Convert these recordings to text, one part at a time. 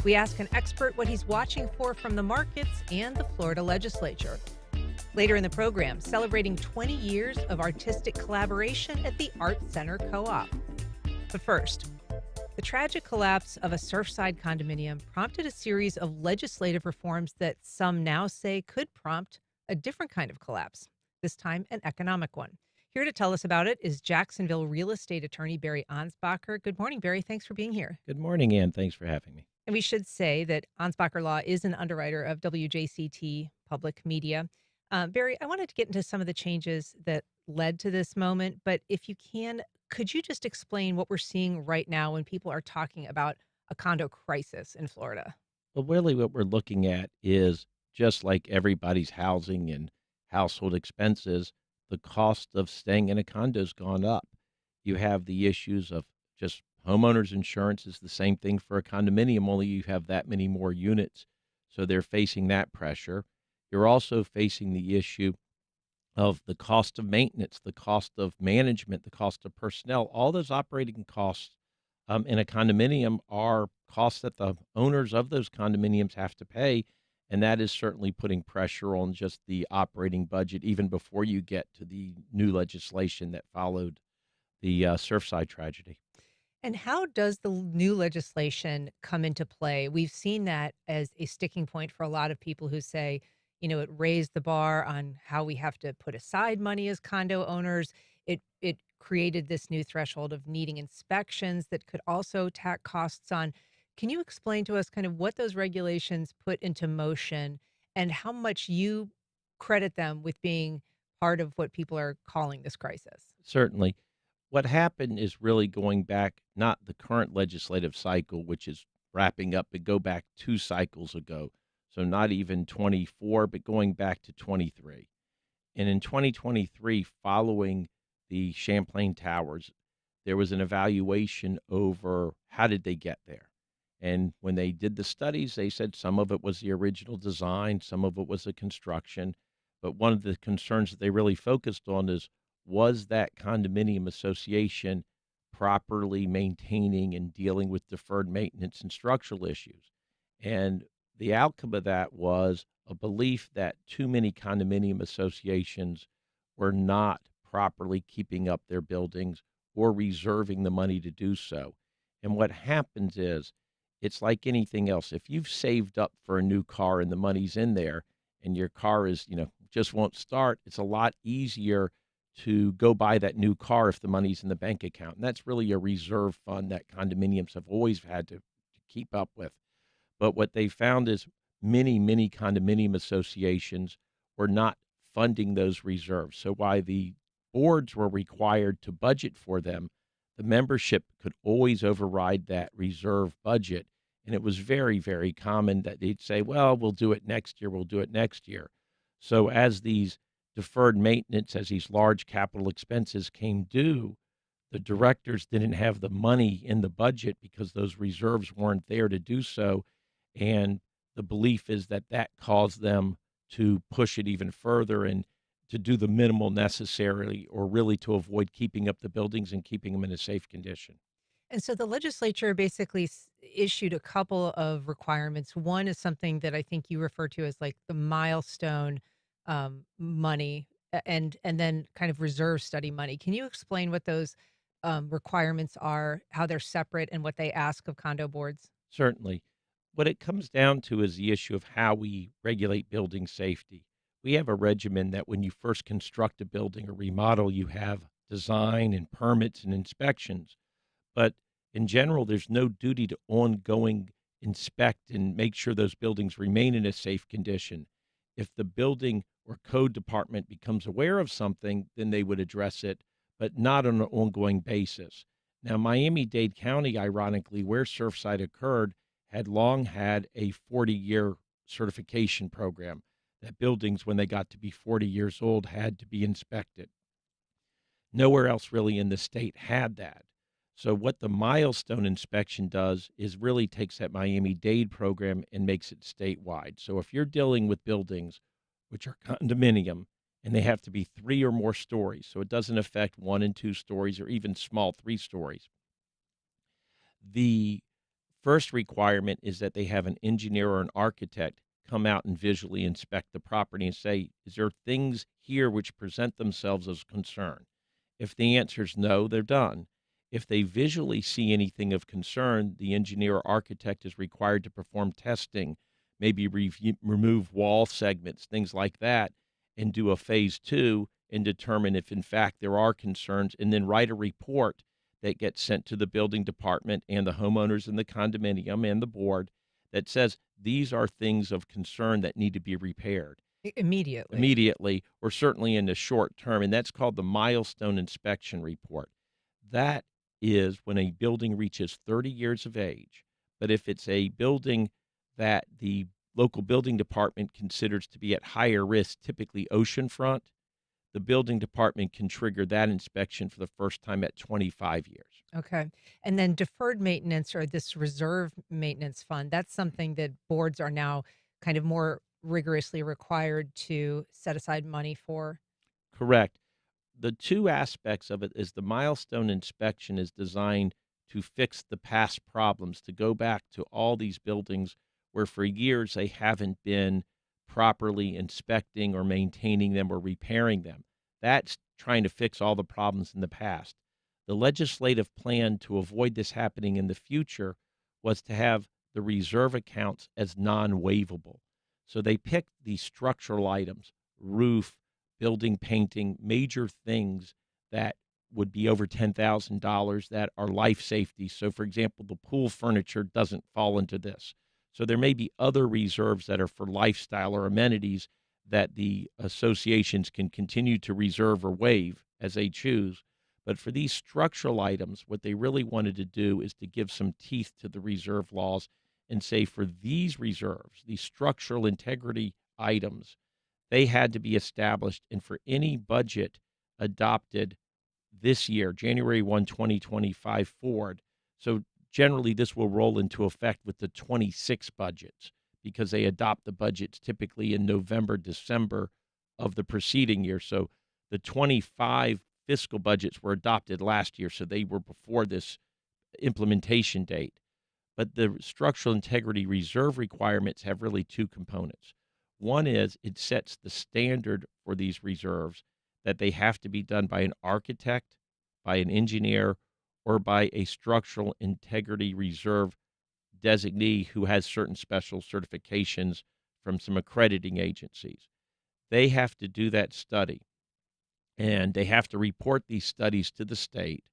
We ask an expert what he's watching for from the markets and the Florida legislature. Later in the program, celebrating 20 years of artistic collaboration at the Art Center Co op. But first, the tragic collapse of a Surfside condominium prompted a series of legislative reforms that some now say could prompt a different kind of collapse, this time an economic one. Here to tell us about it is Jacksonville real estate attorney Barry Ansbacher. Good morning, Barry. Thanks for being here. Good morning, Ann. Thanks for having me. And we should say that Ansbacher Law is an underwriter of WJCT Public Media. Barry, I wanted to get into some of the changes that led to this moment, but if you can, could you just explain what we're seeing right now when people are talking about a condo crisis in Florida? Well, really, what we're looking at is just like everybody's housing and household expenses, the cost of staying in a condo's gone up. You have the issues of just homeowners insurance is the same thing for a condominium, only you have that many more units. So they're facing that pressure. You're also facing the issue of the cost of maintenance, the cost of management, the cost of personnel, all those operating costs in a condominium are costs that the owners of those condominiums have to pay. And that is certainly putting pressure on just the operating budget, even before you get to the new legislation that followed the Surfside tragedy. And how does the new legislation come into play? We've seen that as a sticking point for a lot of people who say, it raised the bar on how we have to put aside money as condo owners. It created this new threshold of needing inspections that could also tack costs on. Can you explain to us kind of what those regulations put into motion and how much you credit them with being part of what people are calling this crisis? Certainly. What happened is really going back, not the current legislative cycle, which is wrapping up, but go back 2 cycles ago. So not even 24, but going back to 23. And in 2023, following the Champlain Towers, there was an evaluation over how did they get there. And when they did the studies, they said some of it was the original design, some of it was the construction. But one of the concerns that they really focused on is was that condominium association properly maintaining and dealing with deferred maintenance and structural issues? And the outcome of that was a belief that too many condominium associations were not properly keeping up their buildings or reserving the money to do so. And what happens is it's like anything else. If you've saved up for a new car and the money's in there and your car is, just won't start, it's a lot easier to go buy that new car if the money's in the bank account. And that's really a reserve fund that condominiums have always had to keep up with. But what they found is many, many condominium associations were not funding those reserves. So while the boards were required to budget for them, the membership could always override that reserve budget. And it was very, very common that they'd say, well, we'll do it next year. We'll do it next year. So as these deferred maintenance, as these large capital expenses came due, the directors didn't have the money in the budget because those reserves weren't there to do so. And the belief is that that caused them to push it even further and to do the minimal necessarily or really to avoid keeping up the buildings and keeping them in a safe condition. And so the legislature basically issued a couple of requirements. One is something that I think you refer to as like the milestone money, and then kind of reserve study money. Can you explain what those requirements are, how they're separate, and what they ask of condo boards? Certainly. What it comes down to is the issue of how we regulate building safety. We have a regimen that when you first construct a building or remodel, you have design and permits and inspections. But in general, there's no duty to ongoing inspect and make sure those buildings remain in a safe condition. If the building or code department becomes aware of something, then they would address it, but not on an ongoing basis. Now, Miami-Dade County, ironically, where Surfside occurred, had long had a 40-year certification program that buildings, when they got to be 40 years old, had to be inspected. Nowhere else really in the state had that. So what the milestone inspection does is really takes that Miami-Dade program and makes it statewide. So if you're dealing with buildings which are condominium and they have to be 3 or more stories, so it doesn't affect 1 and 2 stories or even small 3 stories, the First requirement is that they have an engineer or an architect come out and visually inspect the property and say, is there things here which present themselves as concern? If the answer is no, they're done. If they visually see anything of concern, the engineer or architect is required to perform testing, maybe remove wall segments, things like that, and do a phase two and determine if, in fact, there are concerns, and then write a report that gets sent to the building department and the homeowners in the condominium and the board that says these are things of concern that need to be repaired Immediately. immediately or certainly in the short term. And that's called the milestone inspection report. That is when a building reaches 30 years of age. But if it's a building that the local building department considers to be at higher risk, typically oceanfront, the building department can trigger that inspection for the first time at 25 years. Okay. And then deferred maintenance or this reserve maintenance fund, that's something that boards are now kind of more rigorously required to set aside money for. Correct. The two aspects of it is the milestone inspection is designed to fix the past problems, to go back to all these buildings where for years they haven't been properly inspecting or maintaining them or repairing them. That's trying to fix all the problems in the past. The legislative plan to avoid this happening in the future was to have the reserve accounts as non waivable. So they picked these structural items, roof, building painting, major things that would be over $10,000 that are life safety. So, for example, the pool furniture doesn't fall into this. So, there may be other reserves that are for lifestyle or amenities that the associations can continue to reserve or waive as they choose. But for these structural items, what they really wanted to do is to give some teeth to the reserve laws and say for these reserves, these structural integrity items, they had to be established, and for any budget adopted this year, January 1, 2025 forward. So generally, this will roll into effect with the 26 budgets because they adopt the budgets typically in November, December of the preceding year. So the 25 fiscal budgets were adopted last year, so they were before this implementation date. But the structural integrity reserve requirements have really two components. One is it sets the standard for these reserves that they have to be done by an architect, by an engineer, or by a structural integrity reserve designee who has certain special certifications from some accrediting agencies. They have to do that study and they have to report these studies to the state,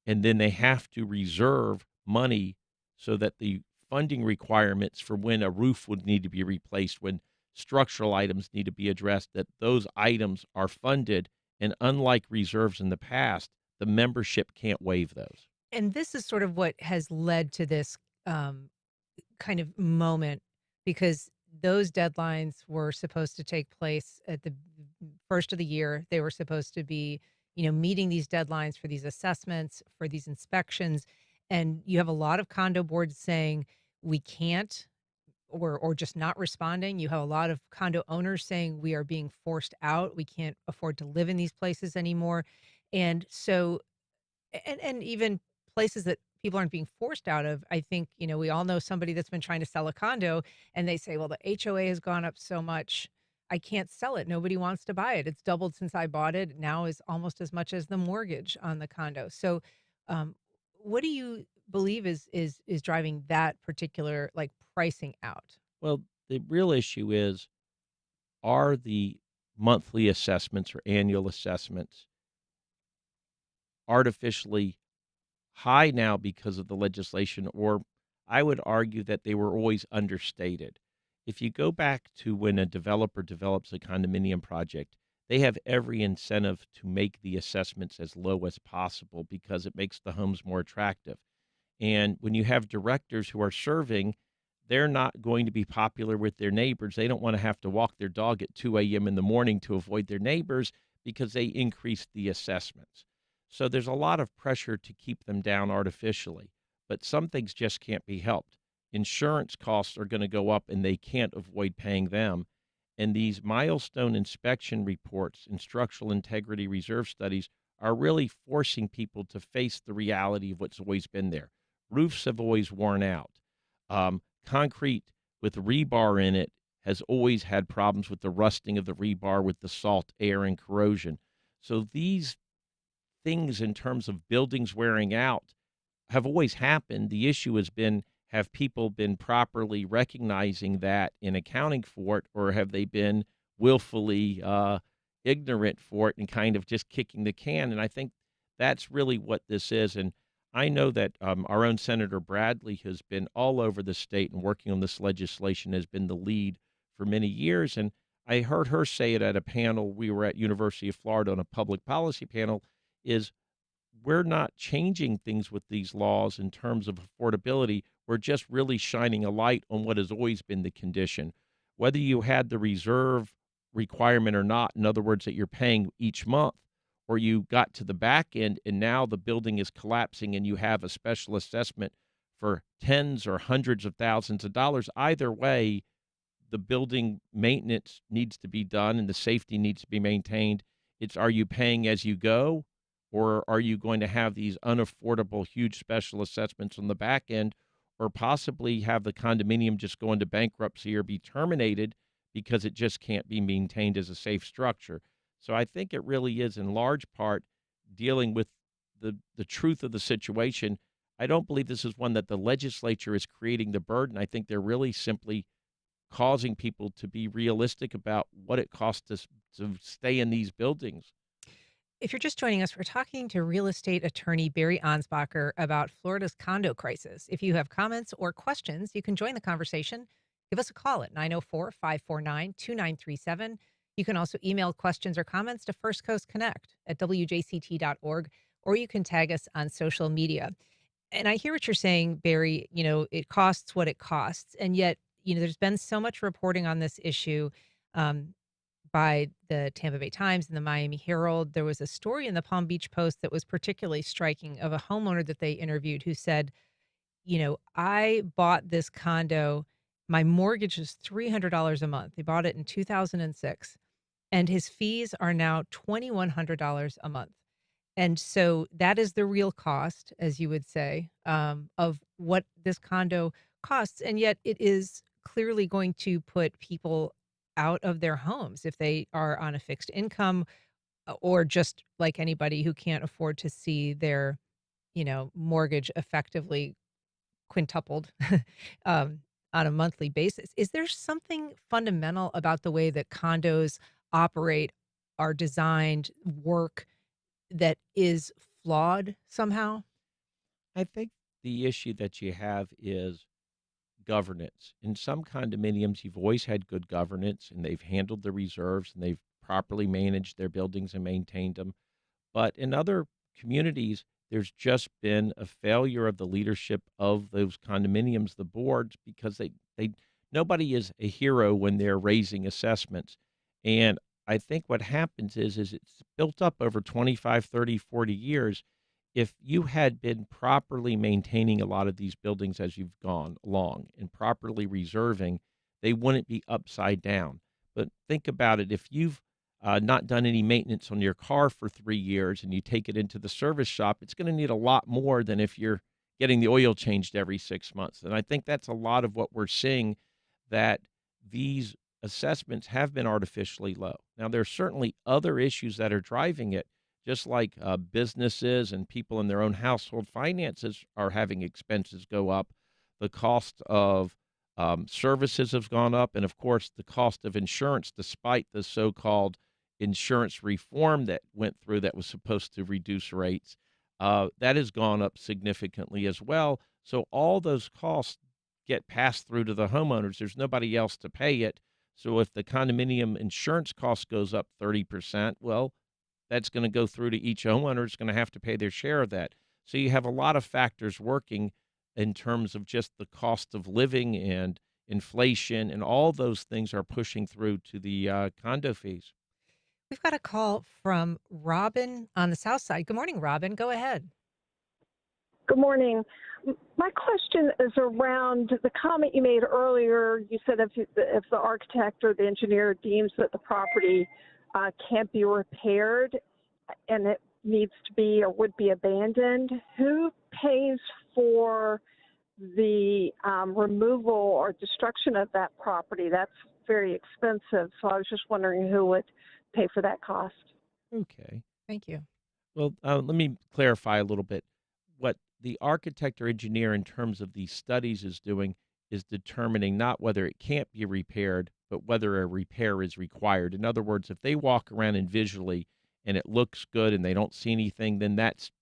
and then they have to reserve money so that the funding requirements for when a roof would need to be replaced, when structural items need to be addressed, that those items are funded. And unlike reserves in the past, the membership can't waive those. And this is sort of what has led to this um, kind of moment because those deadlines were supposed to take place at the first of the year. They were supposed to be, meeting these deadlines for these assessments, for these inspections. And you have a lot of condo boards saying we can't or just not responding. You have a lot of condo owners saying we are being forced out. We can't afford to live in these places anymore. And so and even places that people aren't being forced out of, I think, we all know somebody that's been trying to sell a condo and they say, well, the HOA has gone up so much. I can't sell it. Nobody wants to buy it. It's doubled since I bought it. Now is almost as much as the mortgage on the condo. So, um, what do you believe is driving that particular like pricing out? Well, the real issue is are the monthly assessments or annual assessments artificially high now because of the legislation, or I would argue that they were always understated. If you go back to when a developer develops a condominium project, they have every incentive to make the assessments as low as possible because it makes the homes more attractive. And when you have directors who are serving, they're not going to be popular with their neighbors. They don't want to have to walk their dog at 2 a.m. in the morning to avoid their neighbors because they increased the assessments. So there's a lot of pressure to keep them down artificially, but some things just can't be helped. Insurance costs are going to go up and they can't avoid paying them. And these milestone inspection reports and structural integrity reserve studies are really forcing people to face the reality of what's always been there. Roofs have always worn out. Concrete with rebar in it has always had problems with the rusting of the rebar with the salt, air, and corrosion. So these things in terms of buildings wearing out have always happened. The issue has been, have people been properly recognizing that and accounting for it, or have they been willfully ignorant for it and kind of just kicking the can? And I think that's really what this is. And I know that our own Senator Bradley has been all over the state and working on this legislation, has been the lead for many years. And I heard her say it at a panel. We were at University of Florida on a public policy panel. Is we're not changing things with these laws in terms of affordability. We're just really shining a light on what has always been the condition. Whether you had the reserve requirement or not, in other words, that you're paying each month, or you got to the back end and now the building is collapsing and you have a special assessment for tens or hundreds of thousands of dollars, either way, the building maintenance needs to be done and the safety needs to be maintained. It's, are you paying as you go, or are you going to have these unaffordable, huge special assessments on the back end, or possibly have the condominium just go into bankruptcy or be terminated because it just can't be maintained as a safe structure? So I think it really is in large part dealing with the truth of the situation. I don't believe this is one that the legislature is creating the burden. I think they're really simply causing people to be realistic about what it costs us to stay in these buildings. If you're just joining us, we're talking to real estate attorney Barry Ansbacher about Florida's condo crisis. If you have comments or questions, you can join the conversation. Give us a call at 904-549-2937. You can also email questions or comments to First Coast Connect at wjct.org, or you can tag us on social media. And I hear what you're saying, Barry. It costs what it costs. And yet, there's been so much reporting on this issue. Um, by the Tampa Bay Times and the Miami Herald. There was a story in the Palm Beach Post that was particularly striking of a homeowner that they interviewed who said, I bought this condo. My mortgage is $300 a month. He bought it in 2006, and his fees are now $2,100 a month. And so that is the real cost, as you would say, of what this condo costs. And yet it is clearly going to put people out of their homes if they are on a fixed income, or just like anybody who can't afford to see their, mortgage effectively quintupled um, on a monthly basis. Is there something fundamental about the way that condos operate, are designed, work, that is flawed somehow? I think the issue that you have is governance. In some condominiums, you've always had good governance and they've handled the reserves and they've properly managed their buildings and maintained them. But in other communities, there's just been a failure of the leadership of those condominiums, the boards, because they nobody is a hero when they're raising assessments. And I think what happens is it's built up over 25, 30, 40 years. If you had been properly maintaining a lot of these buildings as you've gone along and properly reserving, they wouldn't be upside down. But think about it. If you've not done any maintenance on your car for 3 years and you take it into the service shop, it's going to need a lot more than if you're getting the oil changed every 6 months. And I think that's a lot of what we're seeing, that these assessments have been artificially low. Now, there's certainly other issues that are driving it, just like businesses and people in their own household finances are having expenses go up. The cost of services has gone up. And of course, the cost of insurance, despite the so called insurance reform that went through that was supposed to reduce rates, that has gone up significantly as well. So all those costs get passed through to the homeowners. There's nobody else to pay it. So if the condominium insurance cost goes up 30%, well, that's going to go through to each homeowner. Is going to have to pay their share of that. So you have a lot of factors working in terms of just the cost of living and inflation, and all those things are pushing through to the condo fees. We've got a call from Robin on the South Side. Good morning, Robin. Go ahead. Good morning. My question is around the comment you made earlier. You said if the architect or the engineer deems that the property can't be repaired and it needs to be or would be abandoned, who pays for the removal or destruction of that property. That's very expensive. So I was just wondering who would pay for that cost. Okay. Thank you. Well, let me clarify a little bit. What the architect or engineer, in terms of these studies, is doing is determining not whether it can't be repaired, but whether a repair is required. In other words, if they walk around and visually and it looks good and they don't see anything, then that's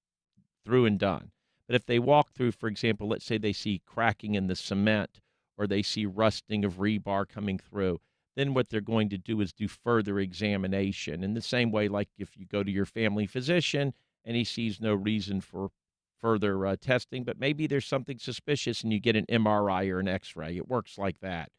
through and done. But if they walk through, for example, let's say they see cracking in the cement or they see rusting of rebar coming through, then what they're going to do is do further examination. In the same way, like if you go to your family physician and he sees no reason for further testing, but maybe there's something suspicious and you get an MRI or an X-ray. It works like that.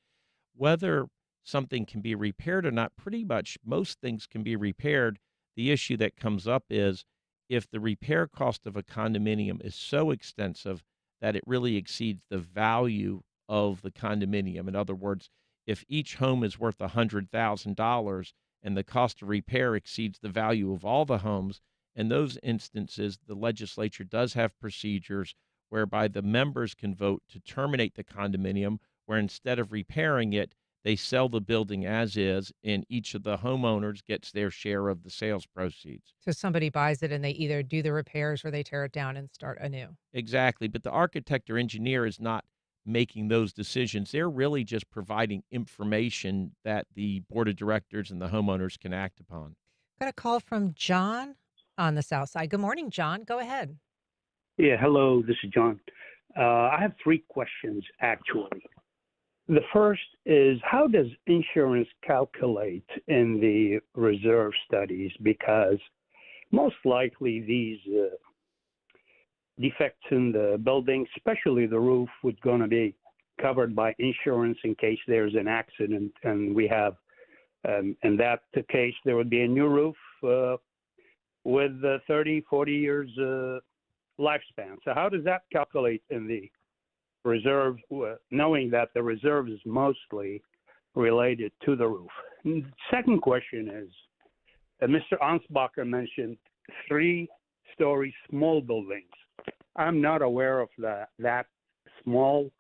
Whether something can be repaired or not, pretty much most things can be repaired. The issue that comes up is if the repair cost of a condominium is so extensive that it really exceeds the value of the condominium. In other words, if each home is worth $100,000 and the cost of repair exceeds the value of all the homes, in those instances, the legislature does have procedures whereby the members can vote to terminate the condominium, where instead of repairing it, they sell the building as is, and each of the homeowners gets their share of the sales proceeds. So somebody buys it and they either do the repairs or they tear it down and start anew. Exactly. But the architect or engineer is not making those decisions. They're really just providing information that the board of directors and the homeowners can act upon. Got a call from John on the south side. Good morning, John. Go ahead. Yeah, hello, this is John. I have three questions, actually. The first is, how does insurance calculate in the reserve studies? Because most likely these defects in the building, especially the roof, would going to be covered by insurance in case there's an accident, and we have, in that case, there would be a new roof with 30, 40 years lifespan. So how does that calculate in the reserve, knowing that the reserve is mostly related to the roof? And second question is, Mr. Ansbacher mentioned 3-story small buildings. I'm not aware of that small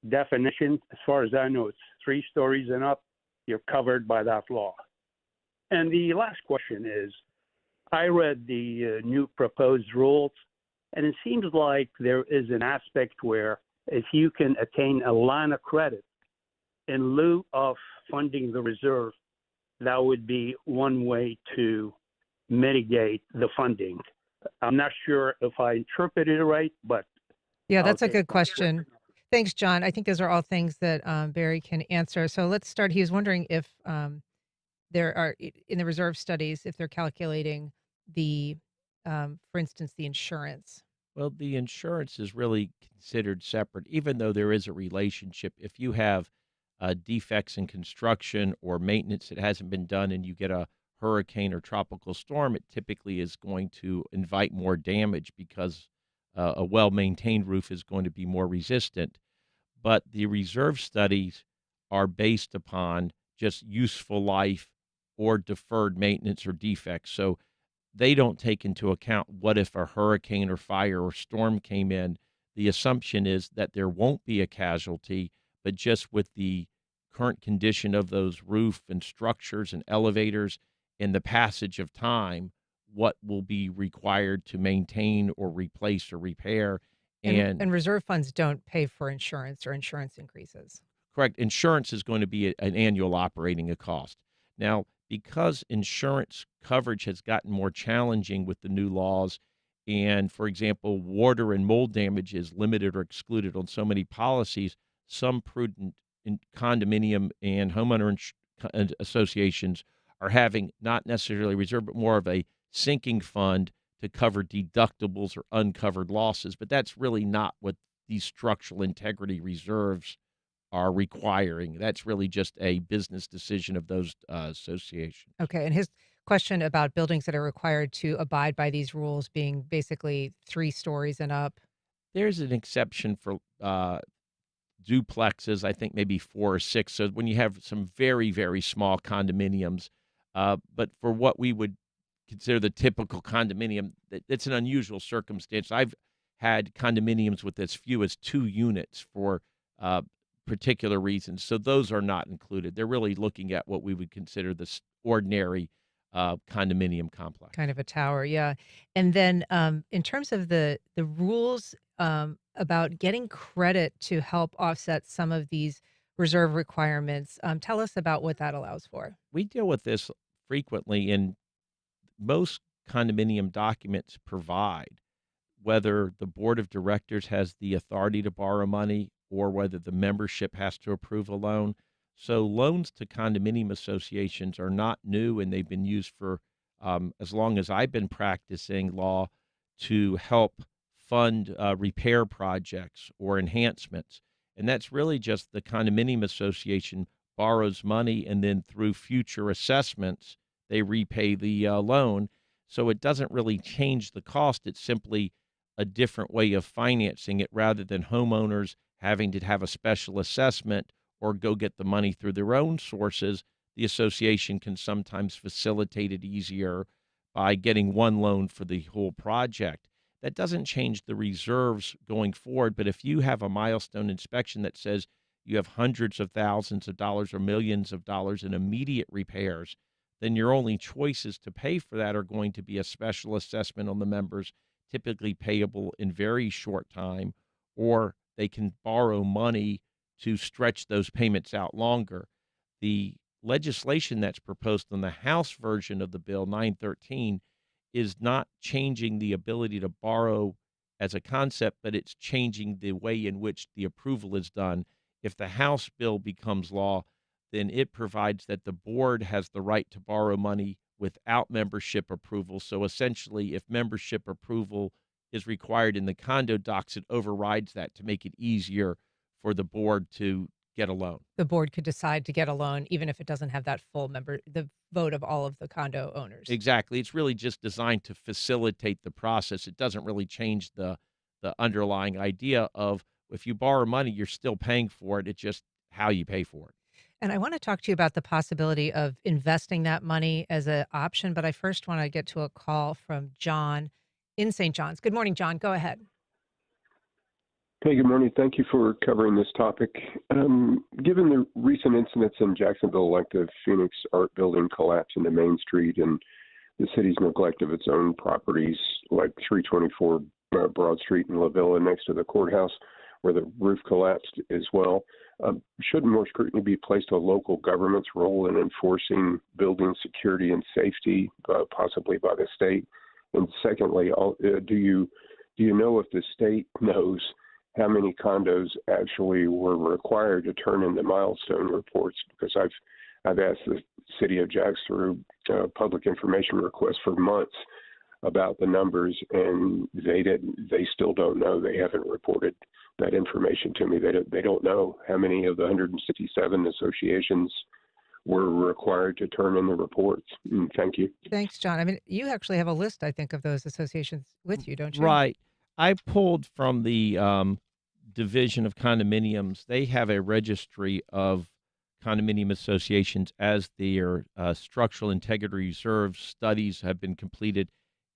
definition. As far as I know, it's 3 stories and up. You're covered by that law. And the last question is, I read the new proposed rules, and it seems like there is an aspect where if you can attain a line of credit in lieu of funding the reserve, that would be one way to mitigate the funding. I'm not sure if I interpreted it right, but Yeah, I'll that's a take good question. Thanks, John. I think those are all things that Barry can answer. So let's start. He was wondering if there are, in the reserve studies, if they're calculating the, for instance, the insurance. Well, the insurance is really considered separate, even though there is a relationship. If you have defects in construction or maintenance that hasn't been done and you get a hurricane or tropical storm, it typically is going to invite more damage because a well-maintained roof is going to be more resistant. But the reserve studies are based upon just useful life or deferred maintenance or defects. So they don't take into account what if a hurricane or fire or storm came in. The assumption is that there won't be a casualty, but just with the current condition of those roof and structures and elevators and the passage of time, what will be required to maintain or replace or repair. And reserve funds don't pay for insurance or insurance increases. Correct. Insurance is going to be an annual operating cost. Now, because insurance coverage has gotten more challenging with the new laws, and for example, water and mold damage is limited or excluded on so many policies, some prudent condominium and homeowner associations are having not necessarily reserve, but more of a sinking fund to cover deductibles or uncovered losses. But that's really not what these structural integrity reserves are requiring. That's really just a business decision of those associations. Okay. And his question about buildings that are required to abide by these rules being basically 3 stories and up. There's an exception for duplexes, I think maybe 4 or 6. So when you have some very, very small condominiums, but for what we would consider the typical condominium, it's an unusual circumstance. I've had condominiums with as few as 2 units for uh, particular reasons. So those are not included. They're really looking at what we would consider this ordinary condominium complex. Kind of a tower, yeah. And then, in terms of the rules, about getting credit to help offset some of these reserve requirements, tell us about what that allows for. We deal with this frequently, and most condominium documents provide whether the board of directors has the authority to borrow money or whether the membership has to approve a loan. So loans to condominium associations are not new, and they've been used for as long as I've been practicing law to help fund repair projects or enhancements. And that's really just the condominium association borrows money, and then through future assessments, they repay the loan. So it doesn't really change the cost. It's simply a different way of financing it rather than homeowners having to have a special assessment or go get the money through their own sources. The association can sometimes facilitate it easier by getting one loan for the whole project. That doesn't change the reserves going forward, but if you have a milestone inspection that says you have hundreds of thousands of dollars or millions of dollars in immediate repairs, then your only choices to pay for that are going to be a special assessment on the members, typically payable in very short time, or they can borrow money to stretch those payments out longer. The legislation that's proposed on the House version of the bill, 913, is not changing the ability to borrow as a concept, but it's changing the way in which the approval is done. If the House bill becomes law, then it provides that the board has the right to borrow money without membership approval. So essentially, if membership approval is required in the condo docs, it overrides that to make it easier for the board to get a loan. The board could decide to get a loan even if it doesn't have that the vote of all of the condo owners. Exactly. It's really just designed to facilitate the process. It doesn't really change the underlying idea of if you borrow money, you're still paying for it. It's just how you pay for it. And I want to talk to you about the possibility of investing that money as an option, but I first want to get to a call from John in St. John's. Good morning, John. Go ahead. Hey, good morning. Thank you for covering this topic. Given the recent incidents in Jacksonville, like the Phoenix Art Building collapse into Main Street and the city's neglect of its own properties, like 324 Broad Street in La Villa next to the courthouse, where the roof collapsed as well, shouldn't more scrutiny be placed on local government's role in enforcing building security and safety, possibly by the state? And secondly, do you know if the state knows how many condos actually were required to turn in the milestone reports? Because I've asked the city of Jax through public information requests for months about the numbers, and they still don't know. They haven't reported that information to me. They don't know how many of the 167 associations were required to turn in the reports. Thank you. Thanks, John. I mean, you actually have a list, I think, of those associations with you, don't you? Right. I pulled from the Division of Condominiums. They have a registry of condominium associations as their structural integrity reserve studies have been completed.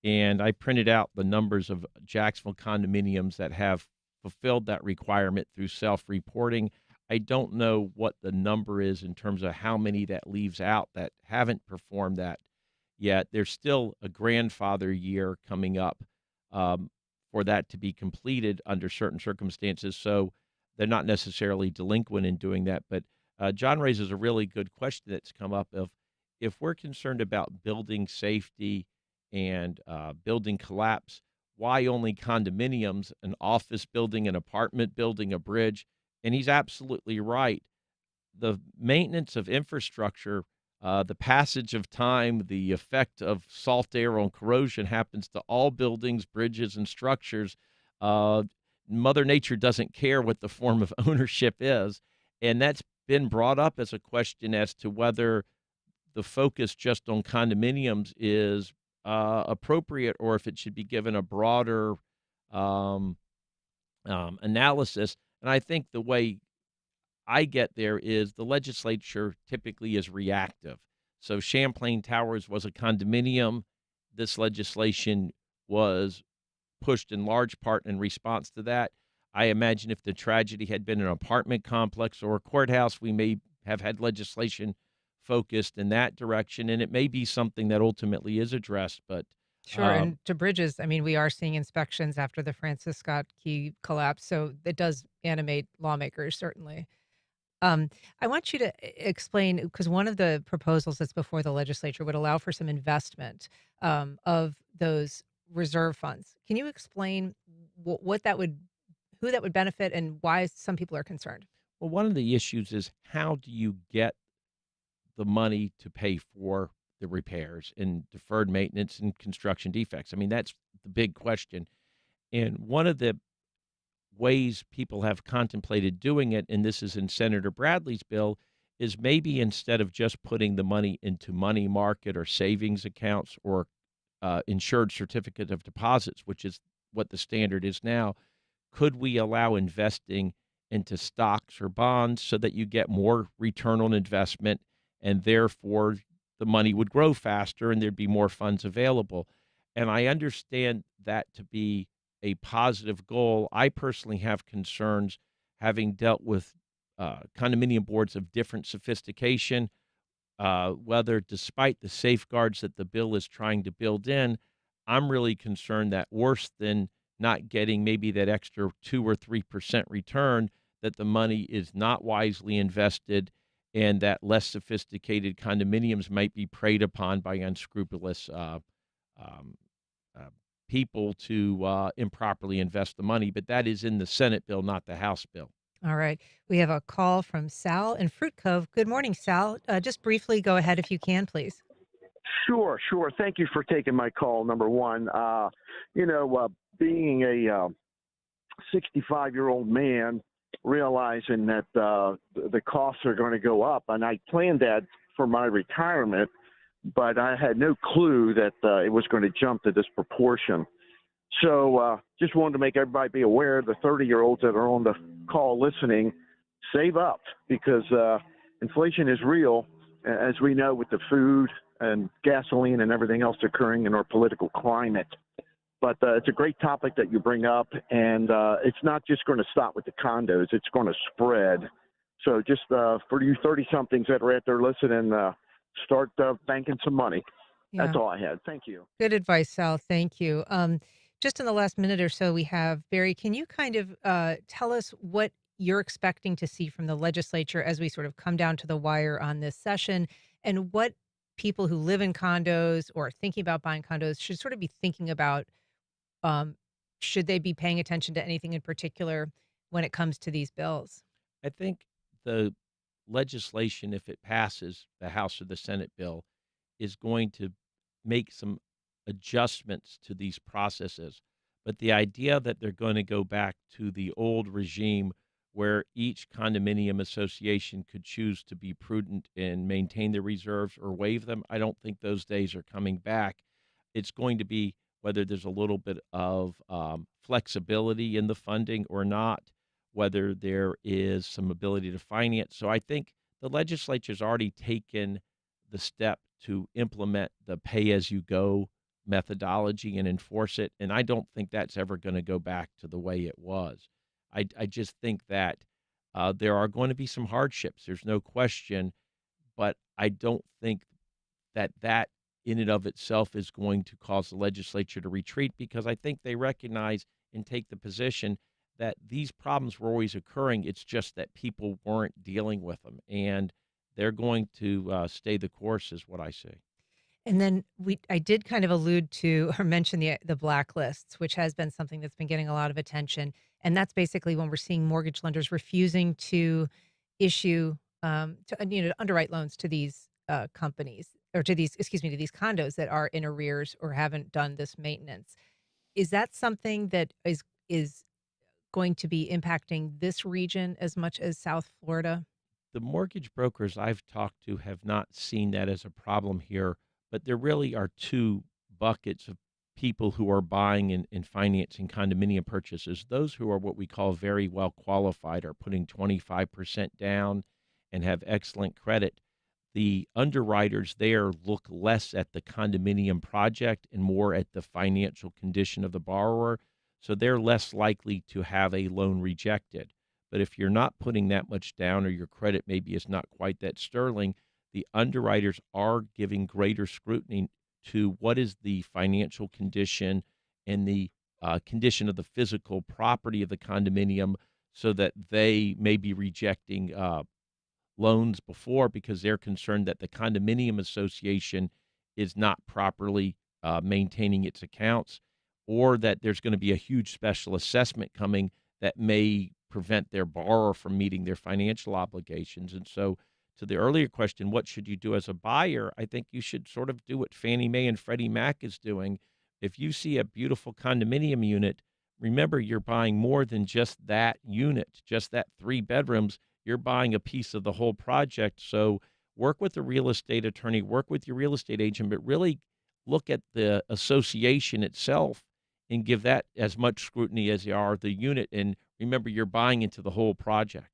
And I printed out the numbers of Jacksonville condominiums that have fulfilled that requirement through self-reporting. I don't know what the number is in terms of how many that leaves out that haven't performed that yet. There's still a grandfather year coming up for that to be completed under certain circumstances. So they're not necessarily delinquent in doing that. But John raises a really good question that's come up of if we're concerned about building safety and building collapse, why only condominiums, an office building, an apartment building, a bridge? And he's absolutely right. The maintenance of infrastructure, the passage of time, the effect of salt air on corrosion happens to all buildings, bridges, and structures. Mother Nature doesn't care what the form of ownership is. And that's been brought up as a question as to whether the focus just on condominiums is appropriate or if it should be given a broader analysis. And I think the way I get there is the legislature typically is reactive. So Champlain Towers was a condominium. This legislation was pushed in large part in response to that. I imagine if the tragedy had been an apartment complex or a courthouse, we may have had legislation focused in that direction, and it may be something that ultimately is addressed. But Sure. um, And to bridges, I mean, we are seeing inspections after the Francis Scott Key collapse. So it does animate lawmakers, certainly. Um, I want you to explain, because one of the proposals that's before the legislature would allow for some investment of those reserve funds. Can you explain what that would, who that would benefit, and why some people are concerned? well, one of the issues is how do you get the money to pay for the repairs and deferred maintenance and construction defects? I mean, that's the big question. And one of the ways people have contemplated doing it, and this is in Senator Bradley's bill, is maybe instead of just putting the money into money market or savings accounts or insured certificate of deposits, which is what the standard is now, could we allow investing into stocks or bonds so that you get more return on investment and therefore the money would grow faster and there'd be more funds available? And I understand that to be a positive goal. I personally have concerns having dealt with condominium boards of different sophistication, whether despite the safeguards that the bill is trying to build in, I'm really concerned that worse than not getting maybe that extra 2 or 3% return, that the money is not wisely invested and that less sophisticated condominiums might be preyed upon by unscrupulous um, uh, people to improperly invest the money. But that is in the Senate bill, not the House bill. All right. We have a call from Sal in Fruit Cove. Good morning, Sal. Just briefly go ahead if you can, please. Sure, sure. Thank you for taking my call, number one. Being a 65-year-old man, realizing that the costs are going to go up, and I planned that for my retirement, but I had no clue that it was going to jump to this proportion. So just wanted to make everybody be aware, the 30-year-olds that are on the call listening, save up because inflation is real, as we know with the food and gasoline and everything else occurring in our political climate. But it's a great topic that you bring up, and it's not just going to stop with the condos. It's going to spread. So just for you 30-somethings that are out there listening, start banking some money. Yeah. That's all I had. Thank you. Good advice, Sal. Thank you. Just in the last minute or so we have, Barry, can you kind of tell us what you're expecting to see from the legislature as we sort of come down to the wire on this session, and what people who live in condos or are thinking about buying condos should sort of be thinking about? Should they be paying attention to anything in particular when it comes to these bills? I think the legislation, if it passes the House or the Senate bill, is going to make some adjustments to these processes. But the idea that they're going to go back to the old regime where each condominium association could choose to be prudent and maintain their reserves or waive them, I don't think those days are coming back. It's going to be whether there's a little bit of flexibility in the funding or not, whether there is some ability to finance. So I think the legislature's already taken the step to implement the pay-as-you-go methodology and enforce it, and I don't think that's ever going to go back to the way it was. I just think that there are going to be some hardships. There's no question, but I don't think that in and of itself is going to cause the legislature to retreat, because I think they recognize and take the position that these problems were always occurring. It's just that people weren't dealing with them, and they're going to stay the course, is what I say. And then I did kind of allude to or mention the blacklists, which has been something that's been getting a lot of attention. And that's basically when we're seeing mortgage lenders refusing to issue to underwrite loans to these companies, or to these, excuse me, to these condos that are in arrears or haven't done this maintenance. Is that something that is going to be impacting this region as much as South Florida? The mortgage brokers I've talked to have not seen that as a problem here, but there really are two buckets of people who are buying and financing condominium purchases. Those who are what we call very well qualified, are putting 25% down and have excellent credit. the underwriters there look less at the condominium project and more at the financial condition of the borrower. So they're less likely to have a loan rejected. But if you're not putting that much down or your credit maybe is not quite that sterling, the underwriters are giving greater scrutiny to what is the financial condition and the condition of the physical property of the condominium so that they may be rejecting loans before because they're concerned that the condominium association is not properly maintaining its accounts, or that there's going to be a huge special assessment coming that may prevent their borrower from meeting their financial obligations. And so, to the earlier question, what should you do as a buyer? I think you should sort of do what Fannie Mae and Freddie Mac is doing. If you see a beautiful condominium unit, remember you're buying more than just that unit, just that 3 bedrooms. You're buying a piece of the whole project. So work with the real estate attorney, work with your real estate agent, but really look at the association itself and give that as much scrutiny as you are the unit. And remember, you're buying into the whole project.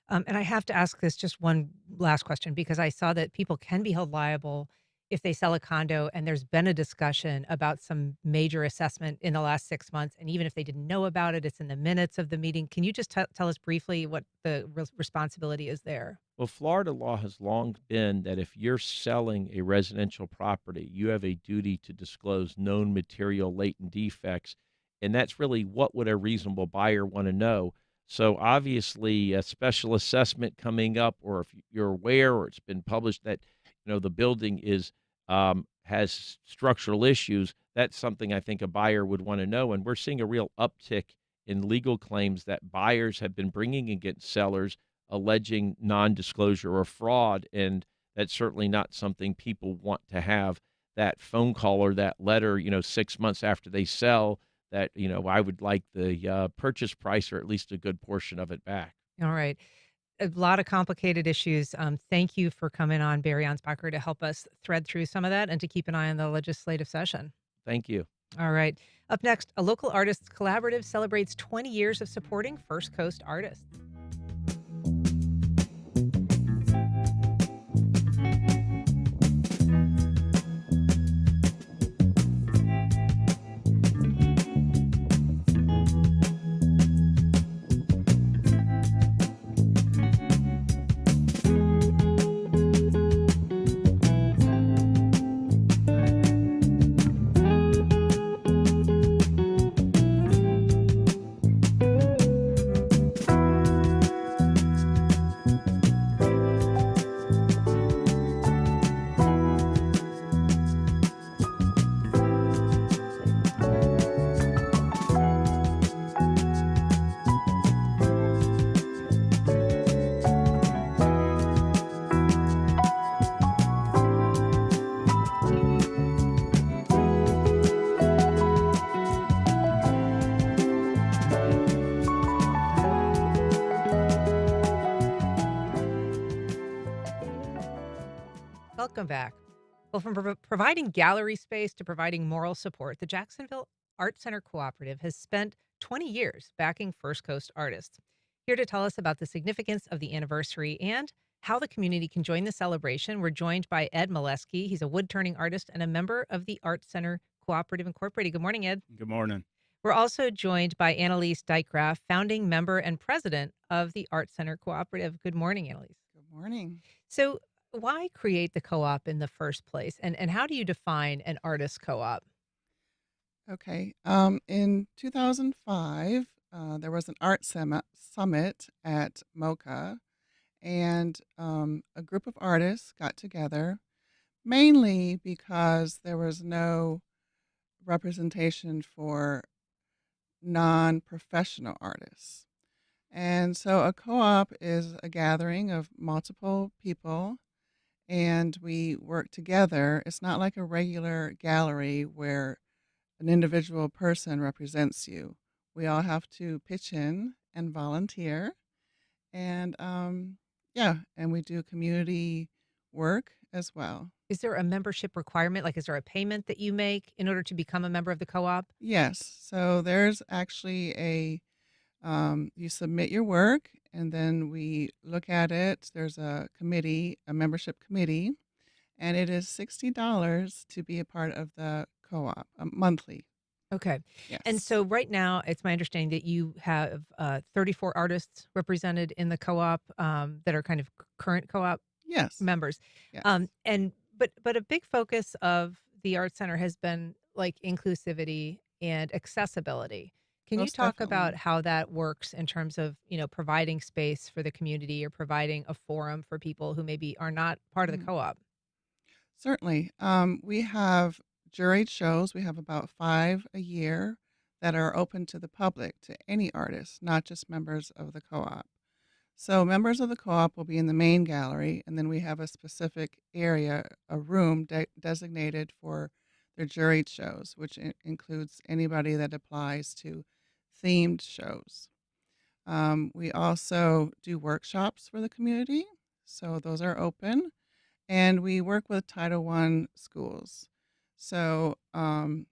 And I have to ask this just one last question because I saw that people can be held liable if they sell a condo, and there's been a discussion about some major assessment in the last 6 months. And even if they didn't know about it, it's in the minutes of the meeting. Can you just tell us briefly what the responsibility is there? Well, Florida law has long been that if you're selling a residential property, you have a duty to disclose known material latent defects. And that's really what would a reasonable buyer want to know. So obviously, a special assessment coming up, or if you're aware or it's been published that the building has structural issues, that's something I think a buyer would want to know. And we're seeing a real uptick in legal claims that buyers have been bringing against sellers alleging non-disclosure or fraud, and that's certainly not something people want to have. That phone call or that letter, 6 months after they sell, that I would like the purchase price or at least a good portion of it back. All right. A lot of complicated issues. Thank you for coming on, Barry Ansbacher, to help us thread through some of that and to keep an eye on the legislative session. Thank you. All right. Up next, a local artists collaborative celebrates 20 years of supporting First Coast artists. Welcome back. Well, from providing gallery space to providing moral support, the Jacksonville Art Center Cooperative has spent 20 years backing First Coast artists. Here to tell us about the significance of the anniversary and how the community can join the celebration, we're joined by Ed Molesky. He's a wood-turning artist and a member of the Art Center Cooperative Incorporated. Good morning, Ed. Good morning. We're also joined by Annalise Dyckraft, founding member and president of the Art Center Cooperative. Good morning, Annalise. Good morning. So why create the co-op in the first place? And how do you define an artist co-op? Okay. In 2005, there was an art summit at MoCA, and a group of artists got together, mainly because there was no representation for non-professional artists. And so a co-op is a gathering of multiple people, and we work together. It's not like a regular gallery where an individual person represents you. We all have to pitch in and volunteer, and and we do community work as well. Is there a membership requirement? Like, is there a payment that you make in order to become a member of the co-op? Yes, so there's actually you submit your work, and then we look at it. There's a committee, a membership committee, and it is $60 to be a part of the co-op monthly. Okay. And Yes. so right now, it's my understanding that you have 34 artists represented in the co-op that are kind of current co-op Yes. members. Yes. And but a big focus of the Art Center has been like inclusivity and accessibility. Can you Most talk about definitely. how that works in terms of, providing space for the community or providing a forum for people who maybe are not part of the Mhm. co-op? Certainly. We have juried shows. We have about 5 a year that are open to the public, to any artist, not just members of the co-op. So members of the co-op will be in the main gallery, and then we have a specific area, a room designated for their juried shows, which includes anybody that applies to themed shows. We also do workshops for the community, so those are open, and we work with Title I schools. So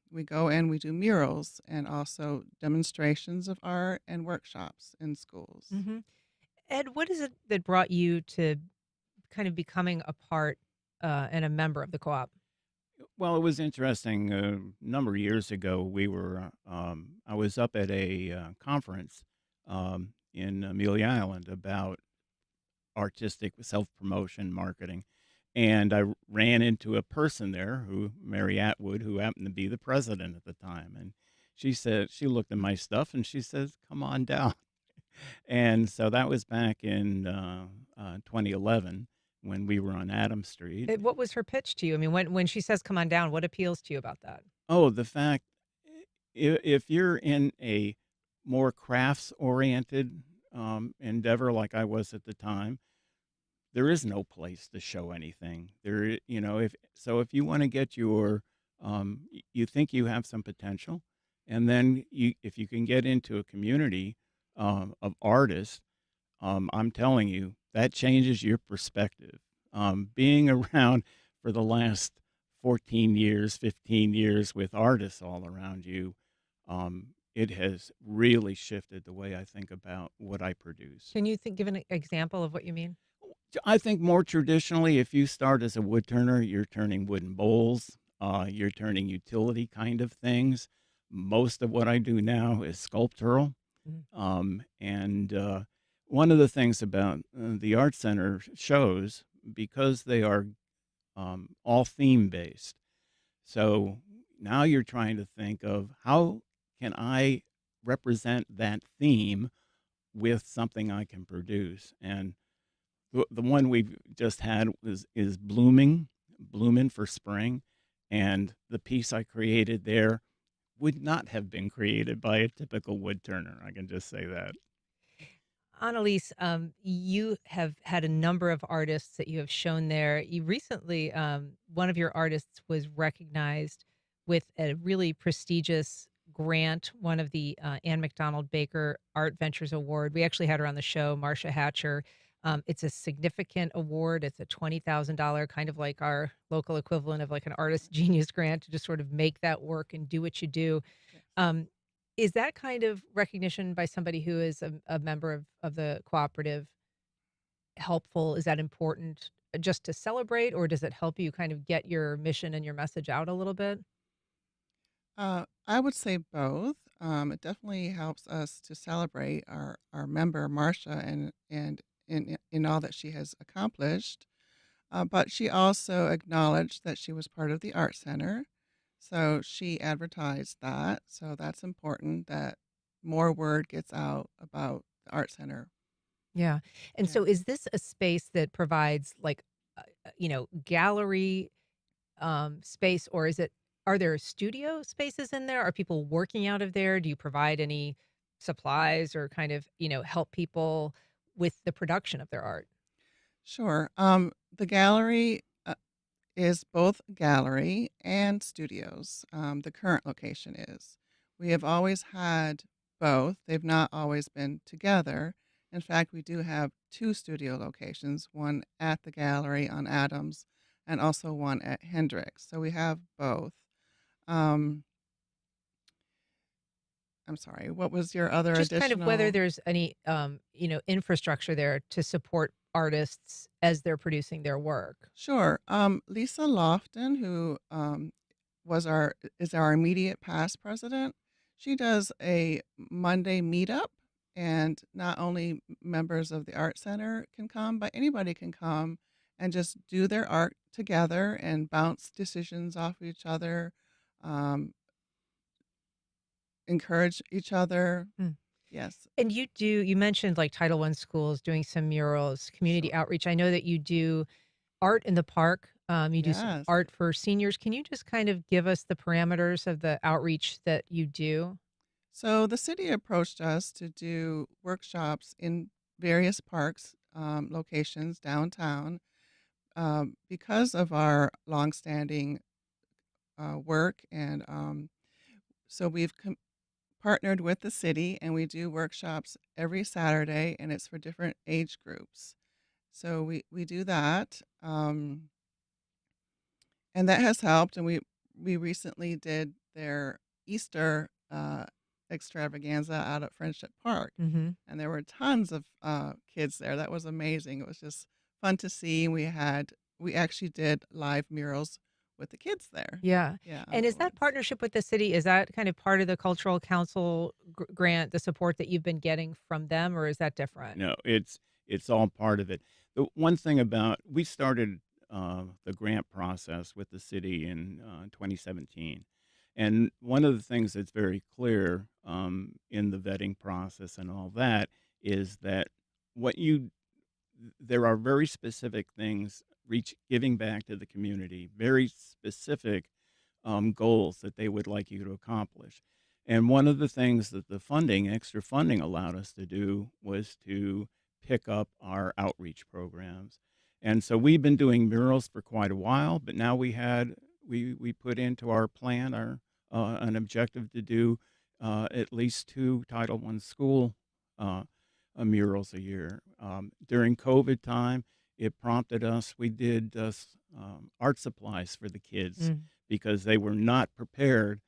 we go and we do murals and also demonstrations of art and workshops in schools. Hmm. Ed, what is it that brought you to kind of becoming a part and a member of the co-op? Well, it was interesting. A number of years ago, I was up at a conference in Amelia Island about artistic self promotion marketing. And I ran into a person there, Mary Atwood, who happened to be the president at the time. And she looked at my stuff and she says, "Come on down." And so that was back in 2011 when we were on Adams Street. What was her pitch to you? I mean, when she says "come on down," what appeals to you about that? Oh, the fact if you're in a more crafts oriented endeavor like I was at the time, there is no place to show anything. If you want to get you think you have some potential, and then if you can get into a community of artists, I'm telling you, that changes your perspective. Being around for the last 14 years, 15 years with artists all around you, it has really shifted the way I think about what I produce. Can you give an example of what you mean? I think more traditionally, if you start as a wood turner, you're turning wooden bowls, you're turning utility kind of things. Most of what I do now is sculptural. Mhm. And one of the things about the Art Center shows, because they are all theme based, so now you're trying to think of how can I represent that theme with something I can produce. And the one we've just had is blooming for spring, and the piece I created there would not have been created by a typical wood turner. I can just say that. Annalise, you have had a number of artists that you have shown there. You recently, one of your artists was recognized with a really prestigious grant, one of the Ann McDonald Baker Art Ventures Award. We actually had her on the show, Marcia Hatcher. It's a significant award. It's a $20,000, kind of like our local equivalent of like an artist genius grant to just sort of make that work and do what you do. Yes. Is that kind of recognition by somebody who is a member of the cooperative helpful? Is that important just to celebrate, or does it help you kind of get your mission and your message out a little bit? I would say both. It definitely helps us to celebrate our member Marcia and in all that she has accomplished. But she also acknowledged that she was part of the Art Center, so she advertised that. So that's important that more word gets out about the Art Center. Yeah. And Yeah. so is this a space that provides like, gallery space, or are there studio spaces in there? Are people working out of there? Do you provide any supplies or kind of, help people with the production of their art? Sure. The gallery is both gallery and studios. The current location is. We have always had both. They've not always been together. In fact, we do have two studio locations, one at the gallery on Adams and also one at Hendricks. So we have both. Um, I'm sorry, what was your other Just kind of whether additional? there's any, infrastructure there to support artists as they're producing their work. Sure. Lisa Lofton, who is our immediate past president, she does a Monday meetup, and not only members of the art center can come, but anybody can come and just do their art together and bounce decisions off of each other, um, encourage each other. Mm. Yes, And you mentioned like Title I schools doing some murals, community sure. outreach. I know that you do art in the park. You do some Yes. art for seniors. Can you just kind of give us the parameters of the outreach that you do? So the city approached us to do workshops in various parks locations downtown because of our longstanding work, and so we've partnered with the city, and we do workshops every Saturday, and it's for different age groups. So we do that, and that has helped. And we recently did their Easter extravaganza out at Friendship Park, Hmm. and there were tons of kids there. That was amazing. It was just fun to see. We actually did live murals with the kids there. Yeah. Yeah, And is that afterwards. partnership with the city, is that kind of part of the cultural council grant, the support that you've been getting from them, or is that different? No, it's all part of it. The one thing about we started the grant process with the city in 2017, and one of the things that's very clear in the vetting process and all that is that what you there are very specific things giving back to the community, very specific goals that they would like you to accomplish. And one of the things that the extra funding allowed us to do was to pick up our outreach programs. And so we've been doing murals for quite a while, but now we put into our plan an objective to do at least 2 Title I school uh, murals a year. During COVID time, it prompted us. We did art supplies for the kids Mm. because they were not prepared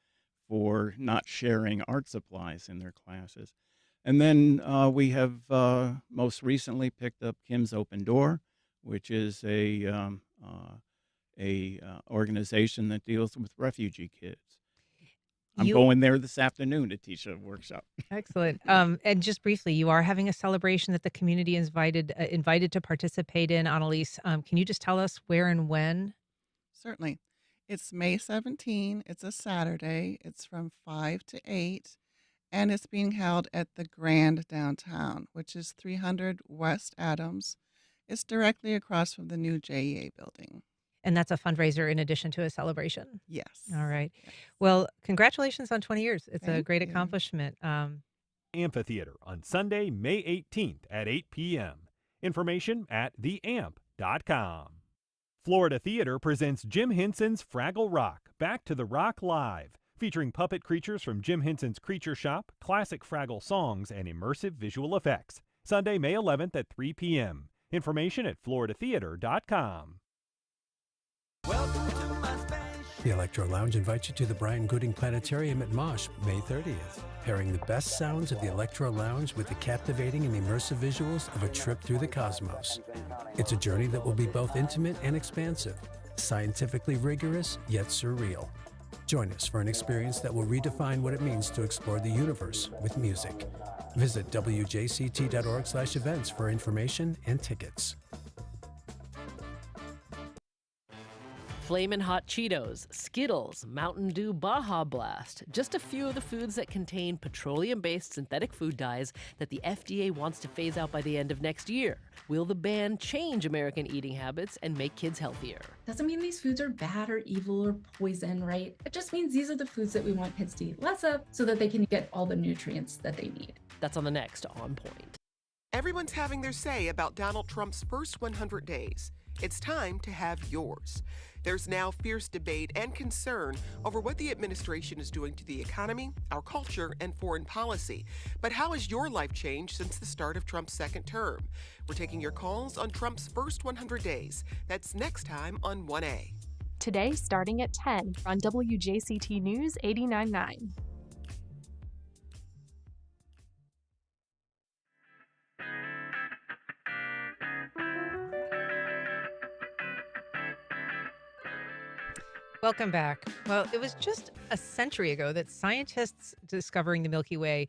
for not sharing art supplies in their classes. And then we have most recently picked up Kim's Open Door, which is a organization that deals with refugee kids. I'm You going there this afternoon to teach a workshop. Excellent. And just briefly, you are having a celebration that the community is invited to participate in. Annalise, can you just tell us where and when? Certainly. It's May 17. It's a Saturday. It's from 5 to 8, and it's being held at the Grand downtown, which is 300 West Adams. It's directly across from the new JEA building. And that's a fundraiser in addition to a celebration. Yes. All right. Yes. Well, congratulations on 20 years. It's a Thank great you. accomplishment. Amphitheater on Sunday, May 18th at 8 p.m. Information at theamp.com. Florida Theater presents Jim Henson's Fraggle Rock, Back to the Rock Live, featuring puppet creatures from Jim Henson's Creature Shop, classic Fraggle songs, and immersive visual effects. Sunday, May 11th at 3 p.m. Information at floridatheater.com. The Electro Lounge invites you to the Brian Gooding Planetarium at Mosh, May 30th, pairing the best sounds of the Electro Lounge with the captivating and immersive visuals of a trip through the cosmos. It's a journey that will be both intimate and expansive, scientifically rigorous yet surreal. Join us for an experience that will redefine what it means to explore the universe with music. Visit wjct.org/events for information and tickets. Flamin' Hot Cheetos, Skittles, Mountain Dew Baja Blast, just a few of the foods that contain petroleum-based synthetic food dyes that the FDA wants to phase out by the end of next year. Will the ban change American eating habits and make kids healthier? Doesn't mean these foods are bad or evil or poison, right? It just means these are the foods that we want kids to eat less of so that they can get all the nutrients that they need. That's on the next On Point. Everyone's having their say about Donald Trump's first 100 days. It's time to have yours. There's now fierce debate and concern over what the administration is doing to the economy, our culture, and foreign policy. But how has your life changed since the start of Trump's second term? We're taking your calls on Trump's first 100 days. That's next time on 1A. Today, starting at 10 on WJCT News 89.9. Welcome back. Well, it was just a century ago that scientists discovering the Milky Way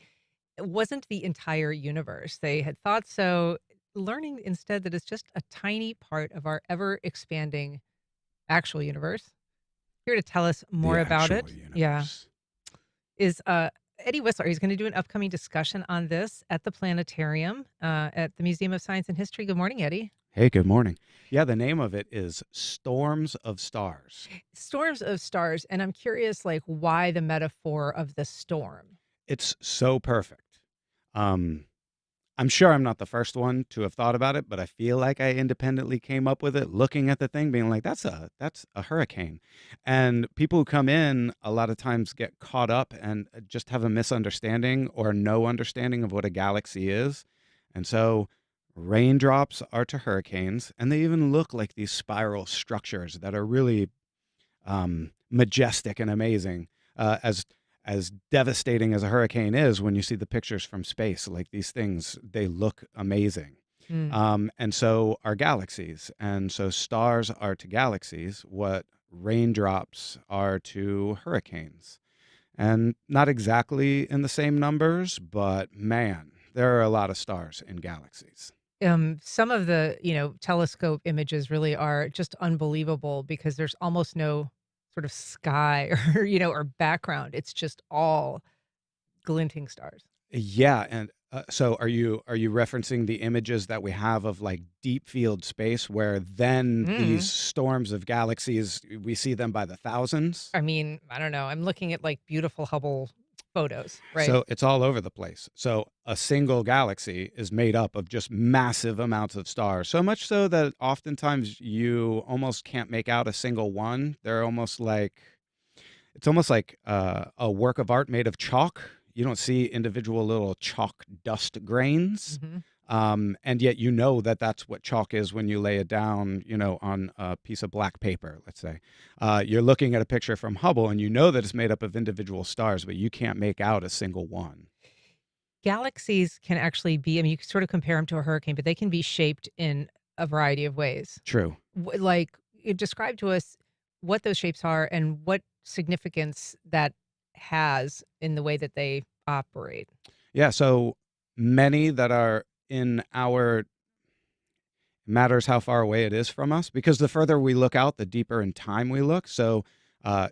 wasn't the entire universe. They had thought so, learning instead that it's just a tiny part of our ever expanding actual universe. Here to tell us more about it, is Eddie Whistler. He's going to do an upcoming discussion on this at the planetarium at the Museum of Science and History. Good morning, Eddie. Hey, good morning. Yeah, the name of it is Storms of Stars. Storms of stars, and I'm curious, like, why the metaphor of the storm? It's so perfect. I'm sure I'm not the first one to have thought about it, but I feel like I independently came up with it, looking at the thing, being like, that's a hurricane. And people who come in a lot of times get caught up and just have a misunderstanding or no understanding of what a galaxy is. And so raindrops are to hurricanes, and they even look like these spiral structures that are really majestic and amazing. As devastating as a hurricane is, when you see the pictures from space, like these things, they look amazing. And so are galaxies. And so stars are to galaxies what raindrops are to hurricanes. And not exactly in the same numbers, but man, there are a lot of stars in galaxies. Some of the, telescope images really are just unbelievable because there's almost no sort of sky or, or background. It's just all glinting stars. Yeah, and so are you referencing the images that we have of like deep field space where then these storms of galaxies, we see them by the thousands? I mean, I don't know. I'm looking at like beautiful Hubble photos, right? So it's all over the place. So a single galaxy is made up of just massive amounts of stars, so much so that oftentimes you almost can't make out a single one. They're almost like, it's almost like a work of art made of chalk. You don't see individual little chalk dust grains. And yet you know that that's what chalk is when you lay it down, on a piece of black paper, let's say. You're looking at a picture from Hubble and you know that it's made up of individual stars, but you can't make out a single one. Galaxies can actually be, I mean, you can sort of compare them to a hurricane, but they can be shaped in a variety of ways. True. Describe to us what those shapes are and what significance that has in the way that they operate. Yeah, so many that are in our, matters how far away it is from us, because the further we look out, the deeper in time we look. So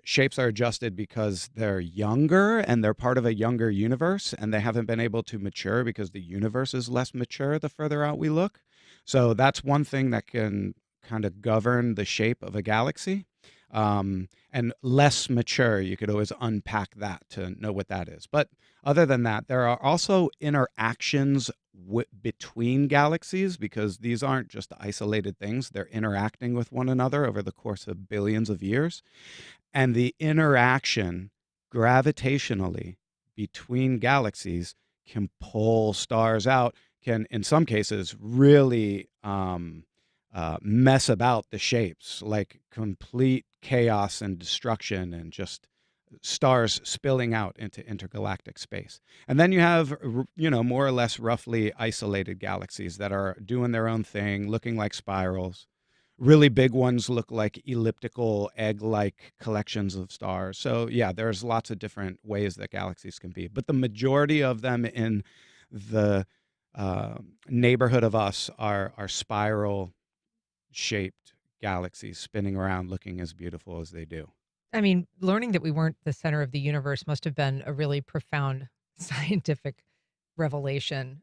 shapes are adjusted because they're younger and they're part of a younger universe, and they haven't been able to mature because the universe is less mature the further out we look. So that's one thing that can kind of govern the shape of a galaxy. And less mature, you could always unpack that to know what that is. But other than that, there are also interactions between galaxies, because these aren't just isolated things. They're interacting with one another over the course of billions of years. And the interaction gravitationally between galaxies can pull stars out, can, in some cases, really mess about the shapes, like complete chaos and destruction and just stars spilling out into intergalactic space. And then you have, more or less roughly isolated galaxies that are doing their own thing, looking like spirals. Really big ones look like elliptical, egg-like collections of stars. So yeah, there's lots of different ways that galaxies can be. But the majority of them in the neighborhood of us are spiral-shaped galaxies spinning around looking as beautiful as they do. I mean, learning that we weren't the center of the universe must have been a really profound scientific revelation.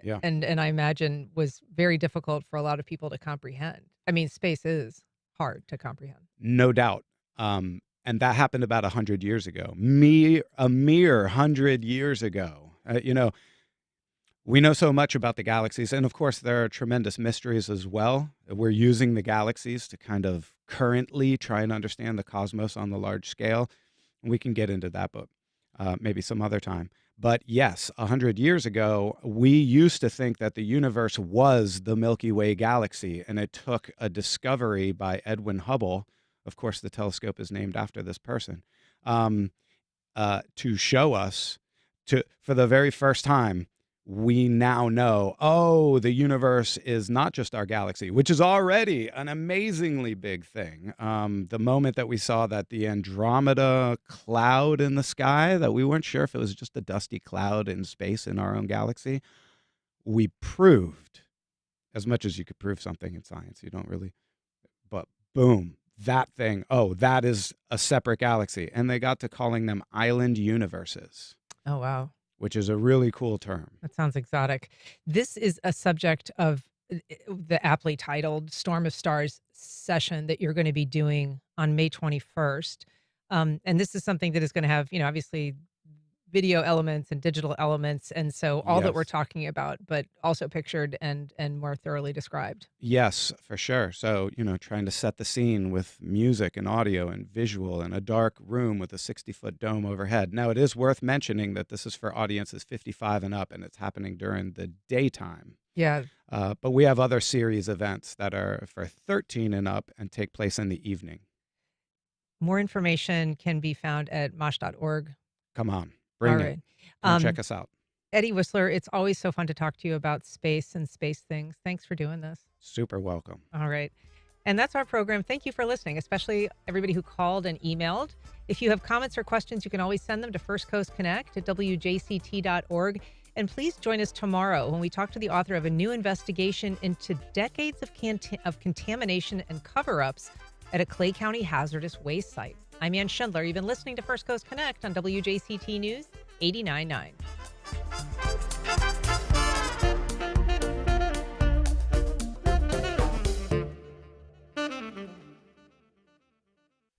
Yeah. And I imagine was very difficult for a lot of people to comprehend. I mean, space is hard to comprehend. No doubt. And that happened about 100 years ago. A mere 100 years ago. We know so much about the galaxies, and of course there are tremendous mysteries as well. We're using the galaxies to kind of currently try and understand the cosmos on the large scale. And we can get into that, but maybe some other time. But yes, 100 years ago, we used to think that the universe was the Milky Way galaxy, and it took a discovery by Edwin Hubble. Of course, the telescope is named after this person, to show us, for the very first time, we now know, oh, the universe is not just our galaxy, which is already an amazingly big thing. The moment that we saw that the Andromeda cloud in the sky, that we weren't sure if it was just a dusty cloud in space in our own galaxy, we proved, as much as you could prove something in science, you don't really, but boom, that thing, oh, that is a separate galaxy. And they got to calling them island universes. Oh, wow. Which is a really cool term. That sounds exotic. This is a subject of the aptly titled Storm of Stars session that you're going to be doing on May 21st. And this is something that is going to have, obviously video elements and digital elements. And so all that we're Yes. talking about, but also pictured and more thoroughly described. Yes, for sure. So, trying to set the scene with music and audio and visual in a dark room with a 60-foot dome overhead. Now, it is worth mentioning that this is for audiences 55 and up, and it's happening during the daytime. Yeah. But we have other series events that are for 13 and up and take place in the evening. More information can be found at mosh.org. Come on, bring All it. right. Come check us out. Eddie Whistler, it's always so fun to talk to you about space and space things. Thanks for doing this. Super welcome. All right. And that's our program. Thank you for listening, especially everybody who called and emailed. If you have comments or questions, you can always send them to First Coast Connect at wjct.org. And please join us tomorrow when we talk to the author of a new investigation into decades of contamination and cover-ups at a Clay County hazardous waste site. I'm Ann Schindler. You've been listening to First Coast Connect on WJCT News 89.9.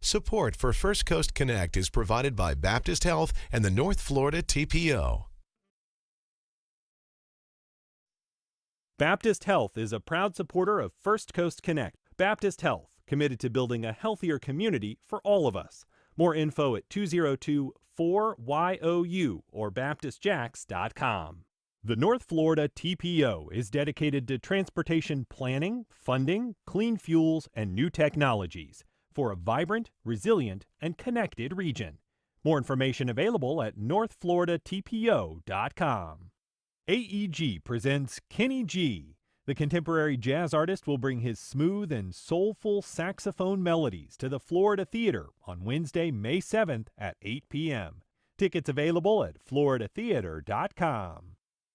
Support for First Coast Connect is provided by Baptist Health and the North Florida TPO. Baptist Health is a proud supporter of First Coast Connect. Baptist Health, committed to building a healthier community for all of us. More info at 202-4YOU or baptistjacks.com. The North Florida TPO is dedicated to transportation planning, funding, clean fuels, and new technologies for a vibrant, resilient, and connected region. More information available at northfloridatpo.com. AEG presents Kenny G. The contemporary jazz artist will bring his smooth and soulful saxophone melodies to the Florida Theater on Wednesday, May 7th at 8 p.m. Tickets available at floridatheater.com.